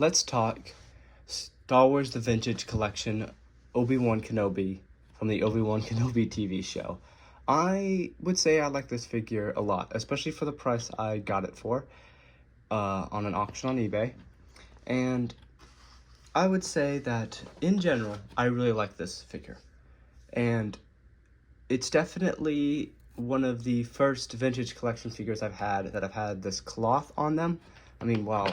let's talk Star Wars The Vintage Collection, Obi-Wan Kenobi from the Obi-Wan Kenobi TV show. I would say I like this figure a lot, especially for the price I got it for on an auction on eBay. And I would say that, in general, I really like this figure. And it's definitely one of the first vintage collection figures I've had that have had this cloth on them. I mean, wow.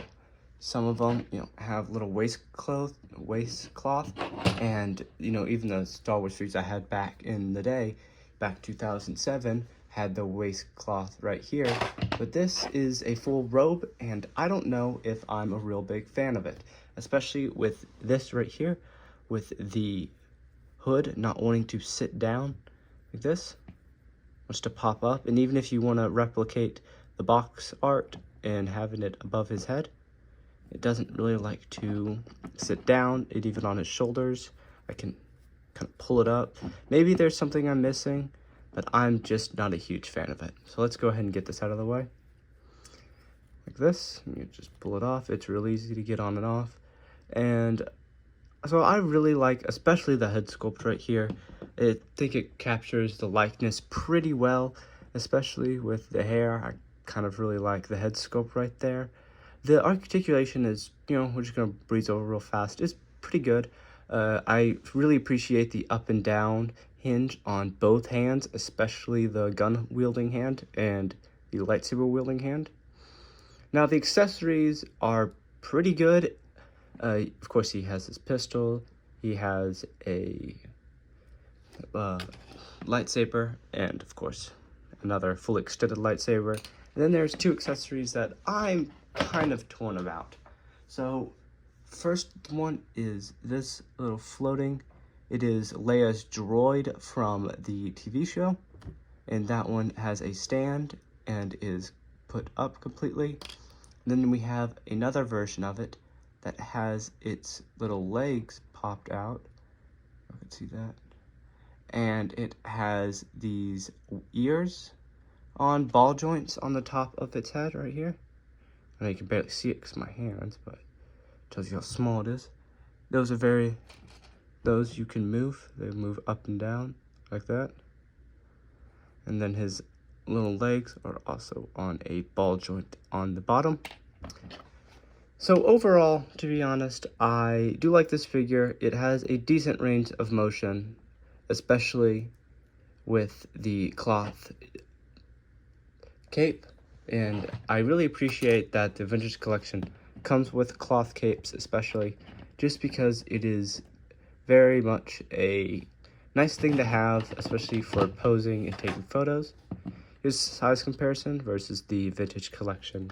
Some of them, have little waistcloth, and, even the Star Wars figures I had back in the day, back 2007, had the waistcloth right here. But this is a full robe, and I don't know if I'm a real big fan of it, especially with this right here, with the hood not wanting to sit down like this, wants to pop up. And even if you want to replicate the box art and having it above his head, it doesn't really like to sit down. It even on his shoulders, I can kind of pull it up. Maybe there's something I'm missing, but I'm just not a huge fan of it. So let's go ahead and get this out of the way. Like this, you just pull it off. It's real easy to get on and off. And so I really like, especially the head sculpt right here. I think it captures the likeness pretty well, especially with the hair. I kind of really like the head sculpt right there. The articulation is, we're just going to breeze over real fast. It's pretty good. I really appreciate the up and down hinge on both hands, especially the gun-wielding hand and the lightsaber-wielding hand. Now, the accessories are pretty good. Of course, he has his pistol. He has a lightsaber, and, of course, another fully extended lightsaber. And then there's two accessories that I'm kind of torn about. So first one is this little floating. It is Leia's droid from the TV show, and that one has a stand and is put up completely. Then we have another version of it that has its little legs popped out. I can see that. And it has these ears on ball joints on the top of its head right here. I know you can barely see it because of my hands, but it tells you how small it is. Those you can move. They move up and down like that. And then his little legs are also on a ball joint on the bottom. So overall, to be honest, I do like this figure. It has a decent range of motion, especially with the cloth cape. And I really appreciate that the vintage collection comes with cloth capes, especially just because it is very much a nice thing to have, especially for posing and taking photos. Here's size comparison versus the vintage collection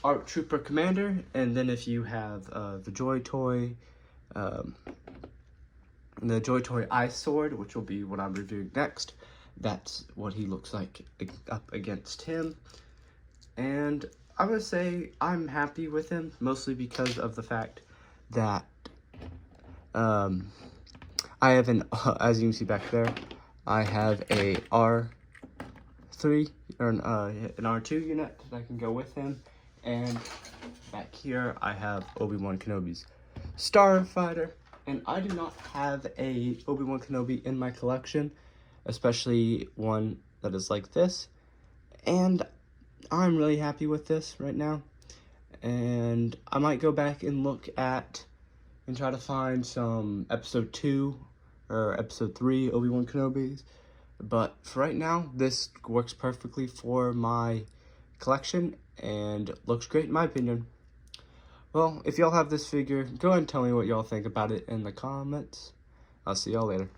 Art Trooper Commander. And then if you have the Joy Toy Ice Sword, which will be what I'm reviewing next, that's what he looks like up against him. And I would say I'm happy with him, mostly because of the fact that I have as you can see back there, I have a R3 or an R2 unit that I can go with him. And back here I have Obi-Wan Kenobi's Starfighter. And I do not have a Obi-Wan Kenobi in my collection, especially one that is like this. And I'm really happy with this right now. And I might go back and look at and try to find some episode 2 or episode 3 Obi-Wan Kenobis. But for right now, this works perfectly for my collection and looks great in my opinion. Well, if y'all have this figure, go ahead and tell me what y'all think about it in the comments. I'll see y'all later.